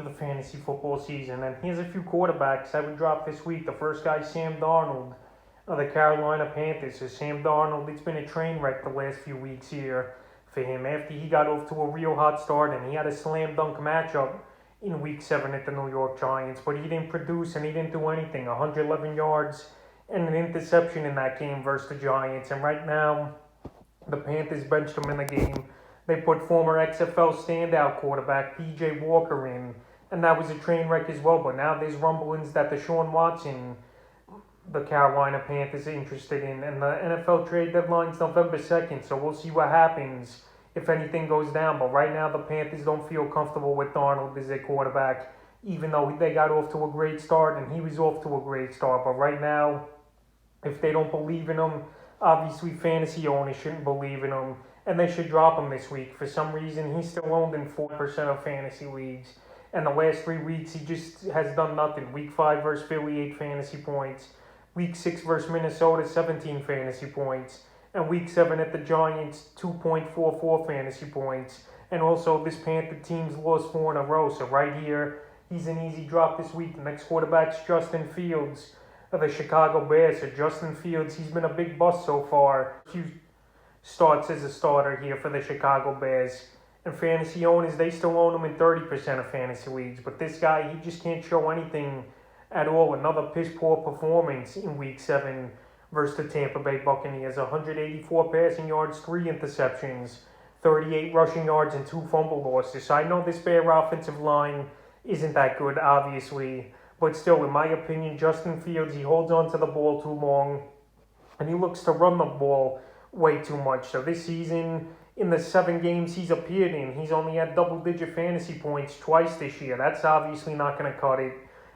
the fantasy football season. And here's a few quarterbacks I would drop this week. The first guy, Sam Darnold of the Carolina Panthers. So Sam Darnold, it's been a train wreck the last few weeks here for him. After he got off to a real hot start and he had a slam dunk matchup in week 7 at the New York Giants, but he didn't produce and he didn't do anything. 111 yards and an interception in that game versus the Giants. And right now, the Panthers benched him in the game. They put former XFL standout quarterback PJ Walker in, and that was a train wreck as well. But now there's rumblings that Deshaun Watson, the Carolina Panthers, are interested in, and the NFL trade deadline's November 2nd, so we'll see what happens if anything goes down. But right now, the Panthers don't feel comfortable with Darnold as their quarterback, even though they got off to a great start, and he was off to a great start. But right now, if they don't believe in him, obviously fantasy owners shouldn't believe in him, and they should drop him this week. For some reason, he's still owned in 4% of fantasy leagues, and the last 3 weeks, he just has done nothing. Week 5 versus Philly, 8 fantasy points. Week 6 versus Minnesota, 17 fantasy points. And Week 7 at the Giants, 2.44 fantasy points. And also, this Panther team's lost 4 in a row. So right here, he's an easy drop this week. The next quarterback's Justin Fields of the Chicago Bears. So Justin Fields, he's been a big bust so far. A few starts as a starter here for the Chicago Bears. And fantasy owners, they still own him in 30% of fantasy leagues. But this guy, he just can't show anything at all. Another piss-poor performance in Week 7 versus the Tampa Bay Buccaneers. 184 passing yards, 3 interceptions, 38 rushing yards, and 2 fumble losses. So I know this Bear offensive line isn't that good, obviously. But still, in my opinion, Justin Fields, he holds on to the ball too long. And he looks to run the ball way too much. So this season, in the 7 games he's appeared in, he's only had double-digit fantasy points twice this year. That's obviously not going to cut it.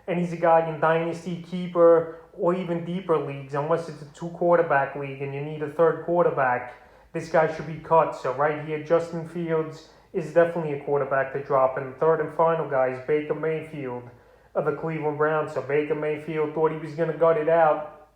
And he's a guy in Dynasty, Keeper, or even deeper leagues, unless it's a 2-quarterback league and you need a 3rd quarterback. This guy should be cut. So right here, Justin Fields is definitely a quarterback to drop. And the third and final guy is Baker Mayfield of the Cleveland Browns. So Baker Mayfield thought he was going to gut it out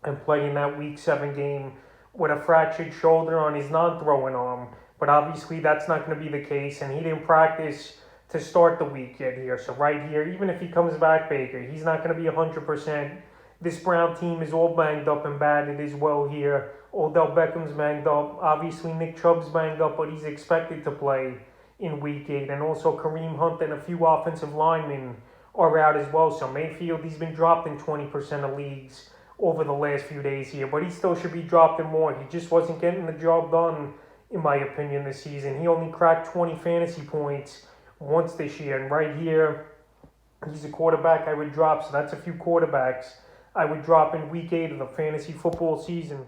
and play in that Week 7 game with a fractured shoulder on his non-throwing arm. But obviously that's not going to be the case, and he didn't practice to start the week yet here. So right here, even if he comes back, Baker, he's not going to be 100%. This Brown team is all banged up and battered as well here. Odell Beckham's banged up. Obviously, Nick Chubb's banged up, but he's expected to play in Week 8. And also Kareem Hunt and a few offensive linemen are out as well. So Mayfield, he's been dropped in 20% of leagues over the last few days here, but he still should be dropped in more. He just wasn't getting the job done, in my opinion, this season. He only cracked 20 fantasy points once this year, and right here, he's a quarterback I would drop. So that's a few quarterbacks I would drop in Week 8 of the fantasy football season.